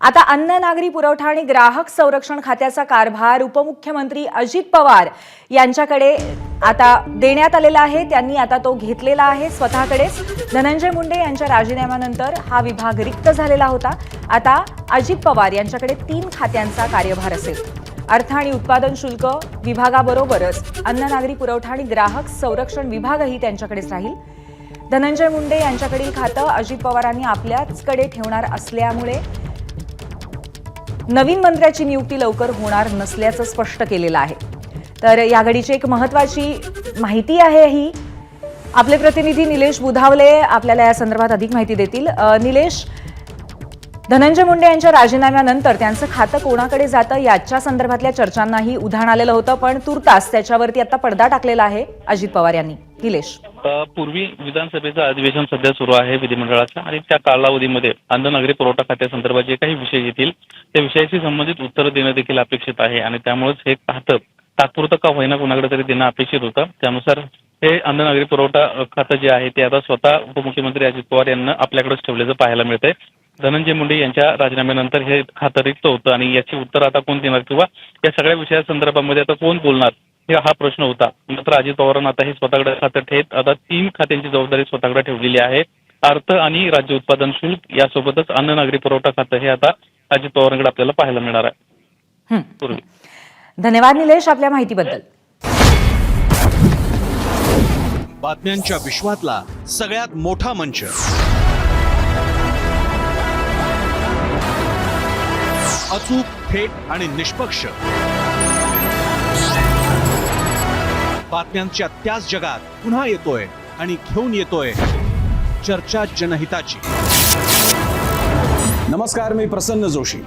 आता अन्न नागरी पुरवठा आणि ग्राहक संरक्षण खात्याचा कारभार उपमुख्यमंत्री अजित पवार यांच्याकडे आता देण्यात आलेला आहे। त्यांनी आता तो घेतलेला आहे स्वतःकडेच। धनंजय मुंडे यांच्या राजीनाम्यानंतर हा विभाग रिक्त झालेला होता। आता अजित पवार यांच्याकडे 3 खात्यांचा कार्यभार असेल। अर्थ आणि उत्पादन शुल्क विभागाबरोबरच अन्न नागरी पुरवठा आणि ग्राहक संरक्षण विभागही त्यांच्याकडेच राहील। धनंजय मुंडे यांच्याकडील खातं अजित पवारांनी आपल्याचकडे ठेवणार असल्यामुळे नवीन मंत्र्याची नियुक्ती लवकर होणार नसल्याचं स्पष्ट केलेलं आहे। तर या घडीची एक महत्त्वाची माहिती आहे ही। आपले प्रतिनिधी निलेश बुधावले आपल्याला या संदर्भात अधिक माहिती देतील। निलेश, धनंजय मुंडे यांच्या राजीनाम्यानंतर त्यांचं खातं कोणाकडे जातं याच्या संदर्भातल्या चर्चांनाही उधाण आलेलं होतं, पण तुर्तास त्याच्यावरती आता पडदा टाकलेला आहे अजित पवार यांनी। निलेश, पूर्वी विधानसभेचं अधिवेशन सध्या सुरू आहे विधिमंडळाचं, आणि त्या कालावधीमध्ये अन्न नागरी पुरवठा खात्यासंदर्भात जे काही विषय येतील त्या विषयाशी संबंधित उत्तर देणं देखील अपेक्षित आहे। आणि त्यामुळेच हे खातं तात्पुरतं का होईना कोणाकडे तरी देणं अपेक्षित होतं। त्यानुसार हे अन्न नागरी पुरवठा खातं जे आहे ते आता स्वतः उपमुख्यमंत्री अजित पवार यांना आपल्याकडेच ठेवल्याचं पाहायला मिळतंय। धनंजय मुंडे यांच्या राजीनाम्यानंतर हे खातं रिक्त होतं आणि याची उत्तर आता कोण देणार किंवा या सगळ्या विषयासंदर्भामध्ये आता कोण बोलणार हा प्रश्न होता। मात्र अजित पवारांना आता हे स्वतःकडे खातं ठेवत आता 3 खात्यांची जबाबदारी स्वतःकडे ठेवलेली आहे। अर्थ आणि राज्य उत्पादन शुल्क यासोबतच अन्न नागरी पुरवठा खातं हे आता अजित पवारांकडे आपल्याला पाहायला मिळणार आहे। पूर्वी धन्यवाद निलेश आपल्या माहितीबद्दल। बातम्यांच्या विश्वातला सगळ्यात मोठा मंच, अचूक, थेट आणि निष्पक्ष बातम्यांच्या त्याच जगात पुन्हा येतोय आणि घेऊन येतोय चर्चा जनहिताची। नमस्कार, मी प्रसन्न जोशी।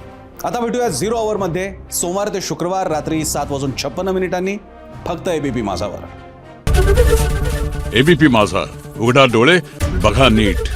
आता भेटूया 0 आवर मध्ये सोमवार ते शुक्रवार रात्री 7:56 फक्त एबीपी माझावर। एबीपी माझा, उघडा डोळे बघा नीट।